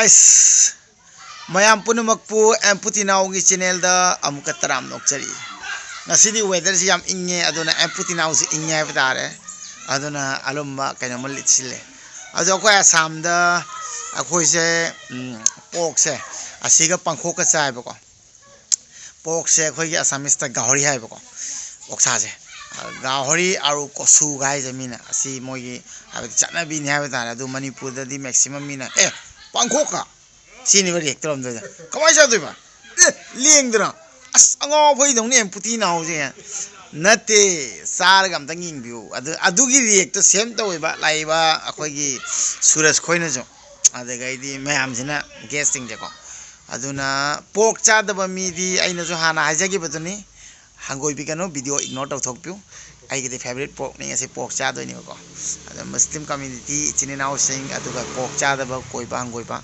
guys, mayam punumakpu Emputinaugi channel da amuka taram nokchari. Ngasidi weather si yam inge aduna Emputinau si inge habitare. Aduna alumma kanya malit sile. Ado ko Assam da ako se pork se asiga pangkho ka sai ba ko. Pork se ko gi Assamese ta gahori hai ba ko. Oksa se gahori aru kosu gai jamina asi mogi habit chana bi ni habitare adu Manipur da di maximum mina pangkho ka sini bari ektoram da kamai sa doiba leng dra as ango phoi dong ne Emputinau je nate sar gam tang ing view adu gi react to same to ba laiba akoi gi Suraj khoina jo ade gai di mayam jina guesting je ko aduna pork cha da ba mi di aina jo hana hajagi baduni hangoi bi kano video ignore to thokpiu ai gi favorite pork ni ase pork cha do ni ko ada Muslim community chininaw sing adu ga pork cha da ba koi ba hangoi ba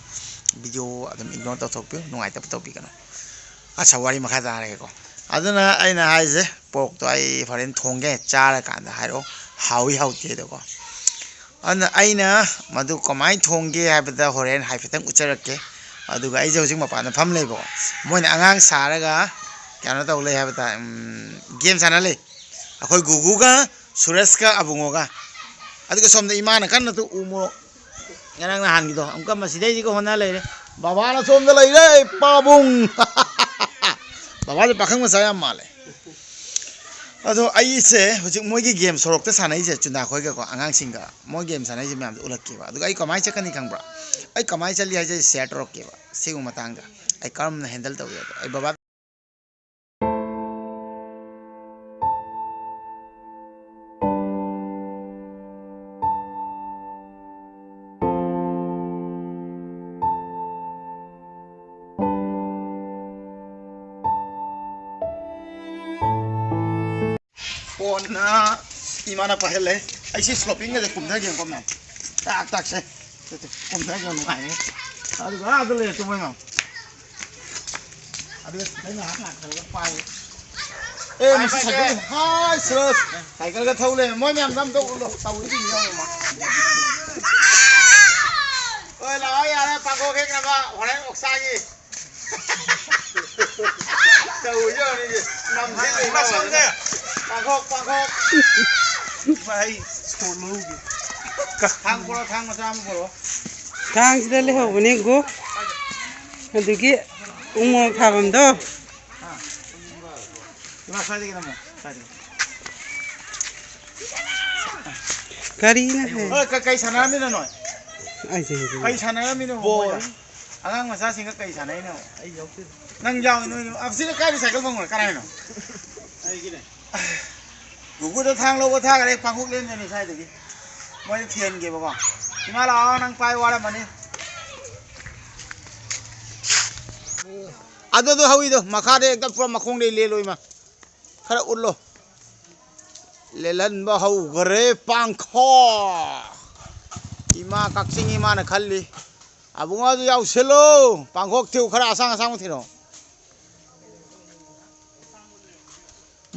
video adum ignore to thokpiu nungai ta to bi kano acha wari makha da re ko aduna aina haise pork to ai foreign thongge chara kanda hairo hawi hauti de ko ana aina madu komai thongge habada horen haifetang ucharake aduga ai jojing mapana pham lebo moina angang saraga kyana to le habata game sana le akoi gugu ga Suraj ka abungo ga aduga somda imana kan to umo ngarang na han gido amka masidai ji ko hona le baba na somda le re pabung baba de pakhang ma saya male ado ai se hujik moi gi game sorok ta sanai je chunda khoi ga ko angang singa moi game sanai je myam ulak ke ba aduga ai kamai chakani kangbra ai kamai chali ha je set rok ke ba sigu matanga ai karam na handle taw ai baba na imana pahele ai si sloping ga kumda ge kom na tak tak se kumda ge no ai adu ga adu le tumai ma adu sai na ha ka pai ma sai hai Suraj sai ka thau le moi myam dam to lo tau ni ni ma oi la ya le pa ko khek na ba hore oksa gi tau yo ni nam ji ma sam de pangkok vai solo gi thang poro thang masam poro thang sida le hobuni go adugi ungo khabam do ma sai de na kari na hai kai sana mi na noi ai se kai sana mi no bo angang masa sing kai sana no ai yau nang yau no ab sing kai bi cycle bang ka nai no ai gi ne gugu da thang lo thang ale pangkok len ni sai de gi moi thien ge ba ko ima la nang pai wala mani ado do hawi do makha de ekdam pura makhong de le loi ma khara ullo lelan ba hau gare pangkho ima kaksing ima na khalli abunga du yaw selo pangkok thiu khara asang asang thiro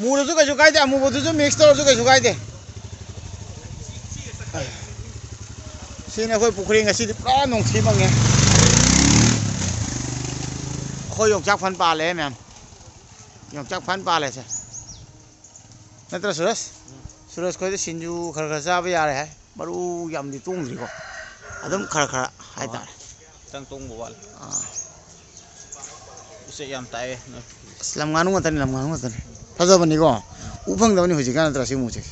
mura ju kaisu kai de amu bodu ju mix to ju kaisu kai de sina khoi pukhri ngasi di pra nong thi bange khoi yok chak phan pa le mem yok chak phan pa le se natra Suraj khoi de sinju khar khar cha ba ya re hai baru yam di tung ri ko adum khar khar hai ta tang tung bo wal use yam tai lam nganu ngatan fajabani ko ufang da ni huji kana tra si mu che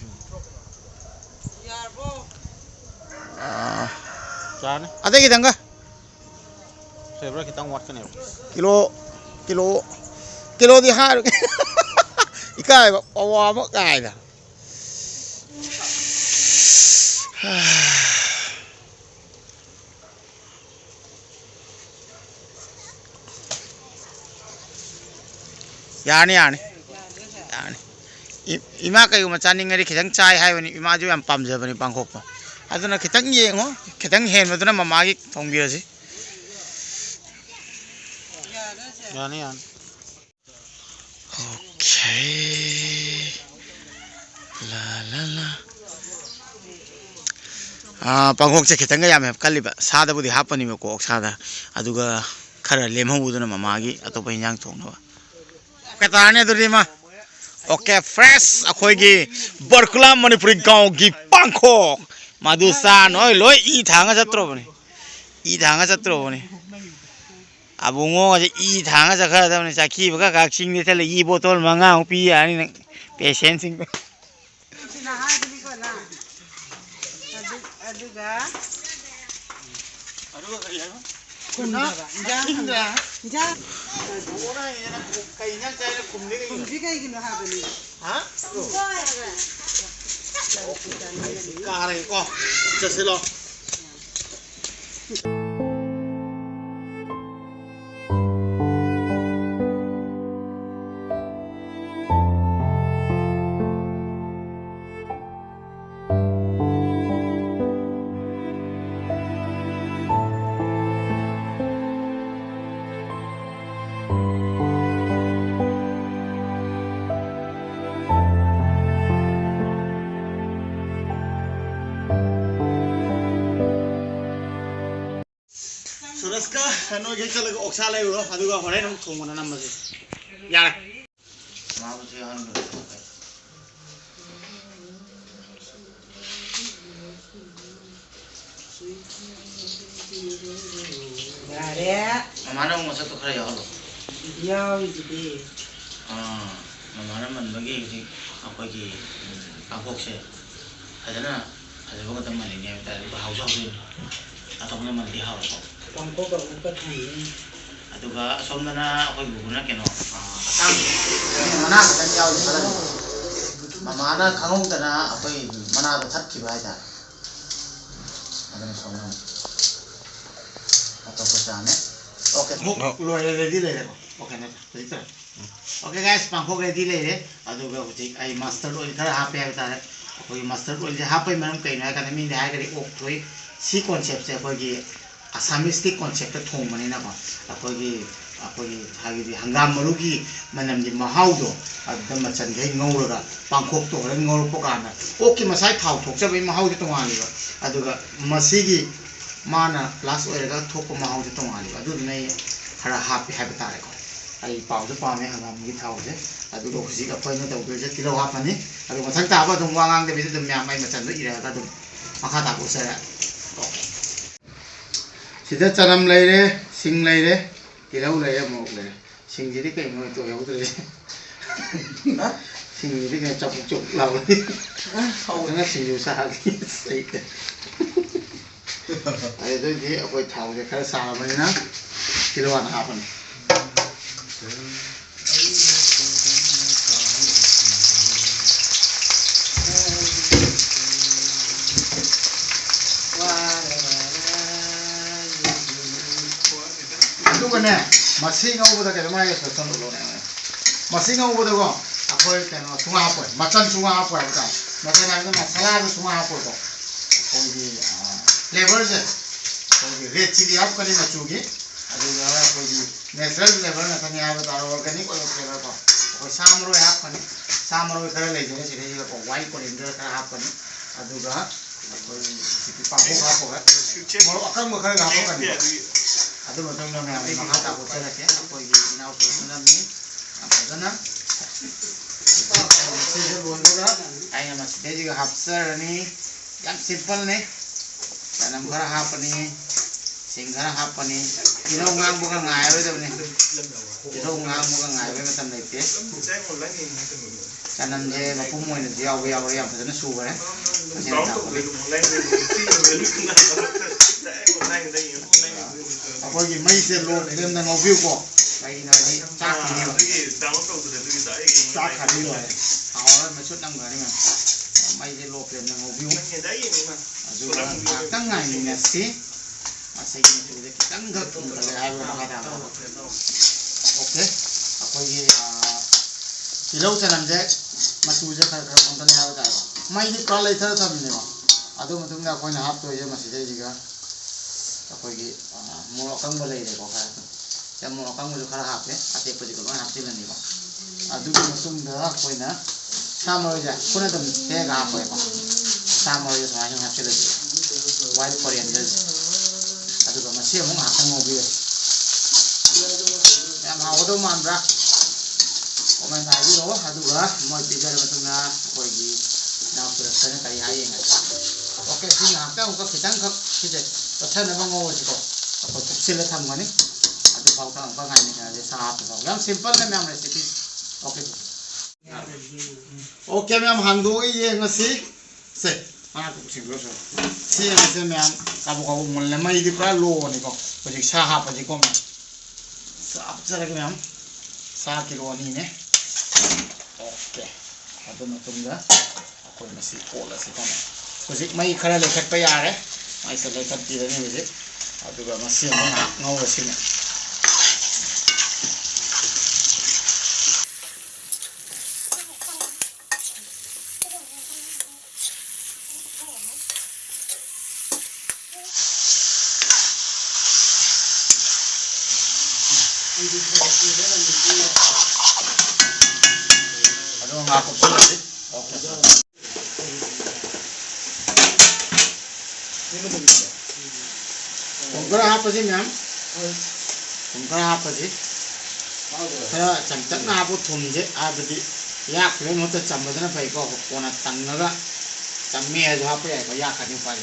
cha ne ade ki danga sebra ki tang wat ka ne kilo di ha ikai ba wa ma kai da yani ima kai ma chaning ngari khitang chai hai bani ima ju yam pam je bani pangkok pa aduna khitang yengo khitang hen maduna mama gi thongbi ase yani yan okay la ꯄꯥꯡꯈꯣꯛꯁꯦ ꯈꯤꯇꯪꯒ ꯌꯥꯝ ꯀꯜꯂꯤꯕ ꯁꯥꯗꯕꯨꯗꯤ ꯍꯥꯞꯄꯅꯤꯕꯀꯣ ꯑꯣꯛꯁꯥꯗ ꯑꯗꯨꯒ ꯈꯔ ꯂꯦꯝꯍꯧꯕꯗꯨꯅ ꯃꯃꯥꯒꯤ ꯑꯇꯣꯞꯄ ꯏꯟꯖꯥꯡ ꯊꯣꯡꯅꯕ okay ꯇꯥꯔꯅꯤ ꯑꯗꯨꯗꯤ ꯃꯥ ꯑꯣꯀꯦ ꯐ꯭ꯔꯦꯁ ꯑꯩꯈꯣꯏꯒꯤ ꯕꯔꯀꯨꯂꯥ ꯃꯅꯤꯄꯨꯔꯤ ꯒꯥꯎꯒꯤ ꯄꯥꯡꯈꯣꯛ ꯃꯗꯨ ꯆꯥ ꯅꯣꯏ ꯂꯣꯏ ꯏ ꯊꯥꯡꯉ ꯆꯠꯇ꯭ꯔꯣꯕꯅꯤ ꯏ ꯊꯥꯡꯉ ꯆꯠꯇ꯭ꯔꯣꯕꯅꯤ ꯑꯕꯨꯡꯉꯣꯁꯦ ꯏ ꯊꯥꯡꯉ ꯆꯠꯈ꯭ꯔꯗꯕꯅꯤ ꯆꯥꯈꯤꯕꯒ ꯀꯛꯆꯤꯡꯗ ꯆꯠꯂ ꯏ ꯕꯣꯇꯣꯜ 5ꯃꯨꯛ ꯄꯤ ꯌꯥꯅꯤ ꯅꯪ ꯄꯦꯁꯦꯟꯁꯤꯡꯗ ꯑꯗꯨꯒ kari hayo? kumdaba injang injang Ora yana kai nyang kai kumde kai. kumbi kai gino habani Ha? Kare ko. Jasilo. Suraska, ano yung talaga oksa lang yun, aduga ko rin kung ano naman siya. Yan. Sumabot siya ano. yare Mamana mo sa to kaya halo. yaw idi Mamana man bagi ako gi pangkok siya. Adana, adaw ko taman niya tayo bahawsa ko. Atau naman di halo. pangko ba upat ni Aduga somna na ako guguna keno asam mana kan yaw di pala mamana khangong dana ako mana da thakki ba da adana somna ato ko jane okay lo ready le okay na tita okay guys pangko ready le aduga hutik ai master oil khara hape ta ako master oil je hape manam kai na kana min da ga ok thoi si concept se ko gi Asamistic concept of home and a Apogi Hagi Hangam Marugi Manam di Mahaudo at the Machan Nora, Bangkok to Nopokana. Okay, Masai Tau talks about Mahau to Maliva. Aduga Masigi Mana plus or Toko Mahau to Maliva. I do nay her a happy habitat. I found the farm and I'm house. I do go see a point of the kilo happening. I do Matanta, but don't want to visit the Yamai Machan. Makata okay. Sida chanam leire, sing leire, kilau leire mok leire. Sing jadi kayak mau itu ya udah deh. Sing jadi kayak cok lau nih. Kau kan sing susah lagi. Ayo tuh dia aku tahu dia kalau salah mana kiloan apa nih. Masih ngau bodoh kalau mana ya sesuatu loh nih. Masih ngau bodoh kok. Aku itu sungai apa? Macan sungai apa itu? Macan itu masalah itu sungai apa itu? Kau ini level je. Kau ini red chili apa kali macugi? Aduh, kau ini natural level nanti apa taruh organik atau level apa? Kau samro ya apa nih? Samro itu kalau lagi jadi sih kau white coriander kalau apa nih? Aduh, kau ini pakai apa? Mau akan mau kalau apa kan? Aduh betul betul yang mengata aku cakap ya, aku ini inau personal ni, apa sana? Masih boleh juga, ayam masih juga hapser ni, yang simple ni, tanam gara apa ni, singgara apa ni, kita ngang bukan ngai betul ni, kita ngang bukan ngai betul macam ni tu. Tanam je, bapa mui ni dia awal yang macam ni sugar eh. Apa lagi masih lo dalam dan mobil kok, lagi nanti cak ni, cak hari ni, awal macam nang gani mah, masih lo dalam dan mobil, aduh, tengah ni nasi, masih ini tu je kita enggak kita ayam ada, okay, apa lagi kilau canam je, macam je kalau konten yang ada, masih kalau itu tak ni mah, aduh macam ni aku ni hap tu je masih je juga. Apogi mau akang boleh deh kok kan, ya mau akang boleh kalau hap ya, ate pergi kalau hap sih nanti kok. Aduh macam dah aku ina, sama aja, kau nanti tega apa ya pak, sama aja semuanya hap sih lagi. white coriander aduga masi among ngakang ngobiyo yam hawado manbra comment haibiro aduga moi pijare matuna koigi naw production kari hayenga okay si ngakta ungka kitang khak sije pathana bango siko ako kupsile thamgani adu pauta ungka ngai ni sa hap so yam simple na myam recipe okay okay myam hangdo ye ngasi se mana tu sing lo so si ngase myam kabu kabu mulle mai di pra lo ni ko pajik sa hap pajik ko ma sa ap chara ke myam sa kilo ni ne okay adu matunga ako masi kola si ko pajik mai khara lekhat pa yare mai sa lekhat ti ne pajik aduga masi ma ngau si ne aduh ngakuk sih oke ungkara apa sih myam ungkara apa sih kara chamchak na apu thumje abadi yak le no ta chammadana pai ko kona tannaga chamme ajo apa ya ko yak ani pai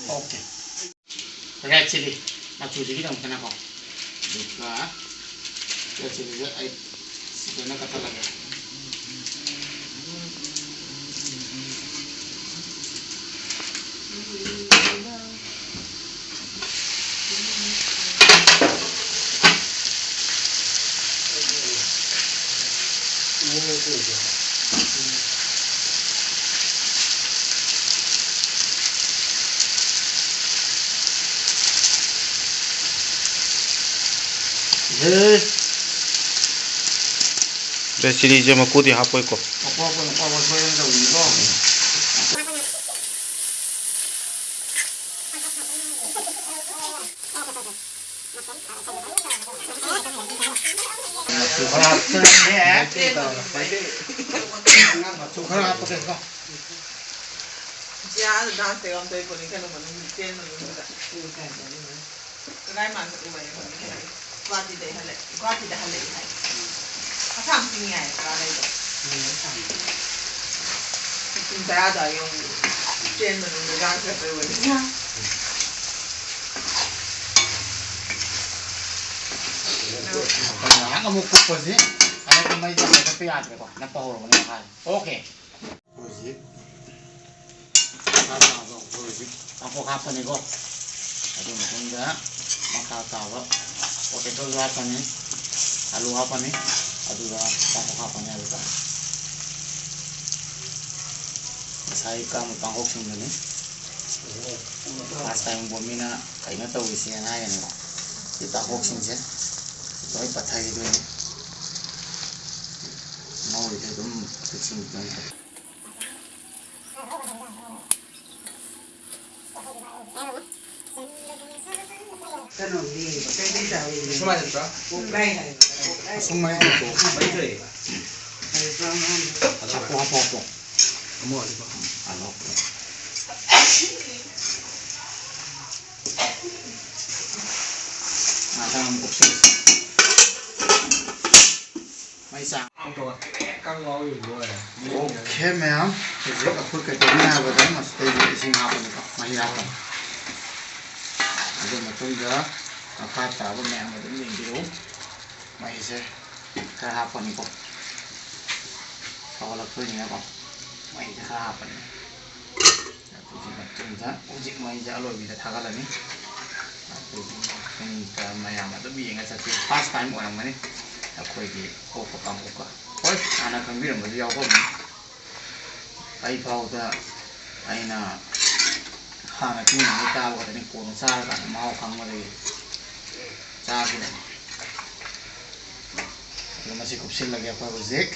okay red chili machu chili dong kana ko duka red chili je ai sena kata lagi red chili je makudi hapoi ko apa soy yang jauh ini loh Sukhara apa sih kok? Dia dah tegam tu pun ikan mana mungkin mana. Kenai mana tu banyak pun ikan. Kuat tidak halal. Apa sih ni? Kalau itu. Kita ada yang ikan mana mungkin kita boleh. Kalau kamu kupas sih, ada kembali jangan tapi ada kok. Nampak orang ni kan? Okay. Kupas. Aku kapan ni kok? Aduh, enggak. Maka tahu. Potato apa ni? Alu apa ni? Aduh, aku kapan ni aduh. Saya kamu tangkap sini ni. Last time bomina kayaknya tahu isinya naya ni. Kita tangkap sini je. Tapi patah itu ni. Mau itu tu fixing tu. Semua itu. Apa? Semua itu. Alok. Ada amuk sih. Maisa. Okay, ma'am. Jadi aku kerjanya apa dah? Mesti isi apa ni kak? Mahiratan. Ada macam dah. Apa tahu ma'am ada ni biru. Mahise. Kerja apa ni kak? Kalau aku ni apa? Mahise kerja apa ni? Uji macam dah. Uji mahise alo bisa thakal ni. Aku ni ma'am ada biang aja sih. First time orang mana? Aku ini kopi kamu kah? Oh, anak kami orang beli apa ni? Ayah tahu dah, ayah hana tu ni tahu kat ni kono sar kan mau kamu lagi, sar kita. Kalau masih kupsil lagi apa uzek,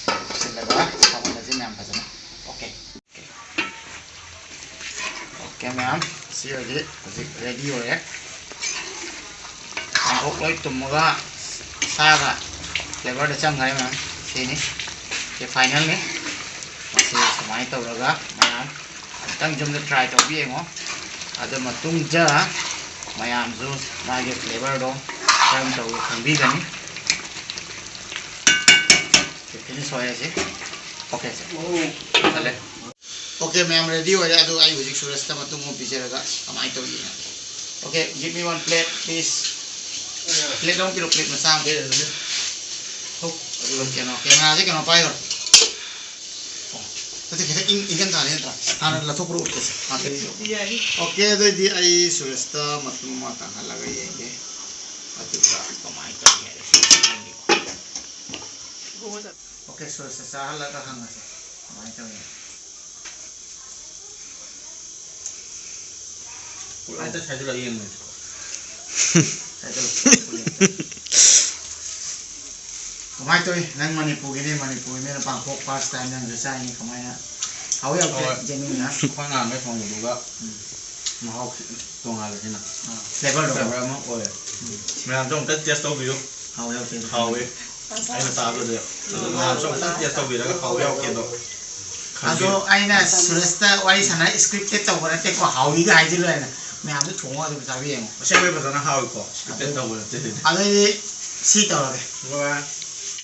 kupsil lagi, kamu nanti ni apa sana? Okay, ma'am see ready हो रहे लोई तुम्हारा saga flavour चंग है ma'am सीनी ये final ने समाई तौरगा ma'am तंग जुम ट्राई तौबी येंगो अदो मतुंग जा मैम जो मागे फ्लेवर दो करम तौ खंबी गनी फिनिश होया से ओके से चले ओके मैम रेडी हो रहा है आई हुजिक सुरस्ता मतुंग मो पिजेरगा समाई तौबी okay give me one plate please plate dong kilo plate masam deh oh kena aja kena payor oh tadi kita ingin tanya entah anak lah thok perut kes oke itu di ai suresta matung mata halaga yenge atu ka kamai ka ye oke suresta halaga hanga se kamai ka ye Ada saya lagi yang kamai tuh nang Manipur ini mana pangkok pas time yang selesai ini kamai na hau ya jenis na Kau nggak mau juga mau tunggal sih nak level dong level mau boleh Mình trong tất test tao video hau ya hậu ấy anh là tao rồi làm trong tất test tao video cái hậu nhau kia đâu ado aina suresta wari sana scripted tau bara te ko hau ni ga haji le na me am thong wa de sa bi en xem bây giờ nó hậu có test tao video ado ni si tau la Vâng.